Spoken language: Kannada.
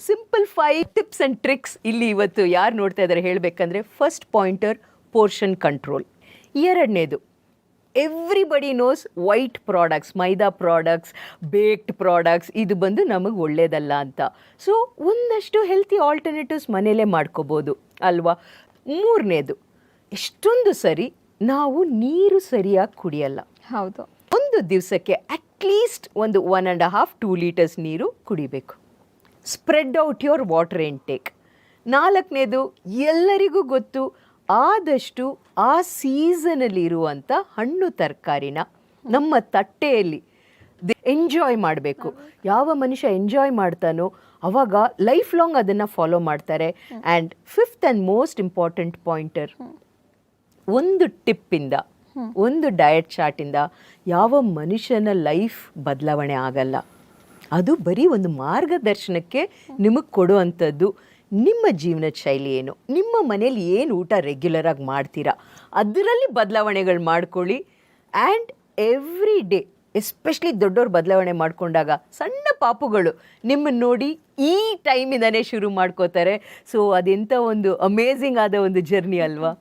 ಸಿಂಪಲ್ 5 ಟಿಪ್ಸ್ ಆ್ಯಂಡ್ ಟ್ರಿಕ್ಸ್ ಇಲ್ಲಿ ಇವತ್ತು ಯಾರು ನೋಡ್ತಾ ಇದ್ದಾರೆ ಹೇಳಬೇಕಂದ್ರೆ, ಫಸ್ಟ್ ಪಾಯಿಂಟರ್ ಪೋರ್ಷನ್ ಕಂಟ್ರೋಲ್. ಎರಡನೇದು, ಎವ್ರಿಬಡಿ ನೋಸ್ ವೈಟ್ ಪ್ರಾಡಕ್ಟ್ಸ್, ಮೈದಾ ಪ್ರಾಡಕ್ಟ್ಸ್, ಬೇಕ್ಡ್ ಪ್ರಾಡಕ್ಟ್ಸ್ ಇದು ಬಂದು ನಮಗೆ ಒಳ್ಳೆಯದಲ್ಲ ಅಂತ. ಸೊ ಒಂದಷ್ಟು ಹೆಲ್ತಿ ಆಲ್ಟರ್ನೇಟಿವ್ಸ್ ಮನೇಲೇ ಮಾಡ್ಕೋಬೋದು ಅಲ್ವಾ. ಮೂರನೇದು, ಎಷ್ಟೊಂದು ಸರಿ ನಾವು ನೀರು ಸರಿಯಾಗಿ ಕುಡಿಯಲ್ಲ. ಹೌದು, ಒಂದು ದಿವಸಕ್ಕೆ ಅಟ್ಲೀಸ್ಟ್ ಒಂದು 1.5-2 ಲೀಟರ್ಸ್ ನೀರು ಕುಡಿಬೇಕು. Spread out your water intake. ನಾಲ್ಕನೇದು, ಎಲ್ಲರಿಗೂ ಗೊತ್ತು, ಆದಷ್ಟು ಆ ಸೀಸನಲ್ಲಿ ಇರುವಂಥ ಹಣ್ಣು ತರಕಾರಿನ ನಮ್ಮ ತಟ್ಟೆಯಲ್ಲಿ ಎಂಜಾಯ್ ಮಾಡಬೇಕು. ಯಾವ ಮನುಷ್ಯ ಎಂಜಾಯ್ ಮಾಡ್ತಾನೋ ಅವಾಗ ಲೈಫ್ ಲಾಂಗ್ ಅದನ್ನು ಫಾಲೋ ಮಾಡ್ತಾರೆ. And fifth and most important pointer, ಒಂದು ಟಿಪ್ಪಿಂದ, ಒಂದು ಡಯಟ್ ಚಾರ್ಟಿಂದ ಯಾವ ಮನುಷ್ಯನ ಲೈಫ್ ಬದಲಾವಣೆ ಆಗಲ್ಲ. ಅದು ಬರೀ ಒಂದು ಮಾರ್ಗದರ್ಶನಕ್ಕೆ ನಿಮಗೆ ಕೊಡುವಂಥದ್ದು. ನಿಮ್ಮ ಜೀವನದ ಶೈಲಿ ಏನು, ನಿಮ್ಮ ಮನೇಲಿ ಏನು ಊಟ ರೆಗ್ಯುಲರಾಗಿ ಮಾಡ್ತೀರಾ ಅದರಲ್ಲಿ ಬದಲಾವಣೆಗಳು ಮಾಡ್ಕೊಳ್ಳಿ. ಆ್ಯಂಡ್ ಎವ್ರಿ ಡೇ, ಎಸ್ಪೆಷಲಿ ದೊಡ್ಡವ್ರು ಬದಲಾವಣೆ ಮಾಡಿಕೊಂಡಾಗ ಸಣ್ಣ ಪಾಪುಗಳು ನಿಮ್ಮನ್ನು ನೋಡಿ ಈ ಟೈಮಿಂದನೇ ಶುರು ಮಾಡ್ಕೋತಾರೆ. ಸೊ ಅದೆಂಥ ಒಂದು ಅಮೇಝಿಂಗ್ ಆದ ಒಂದು ಜರ್ನಿ ಅಲ್ವಾ.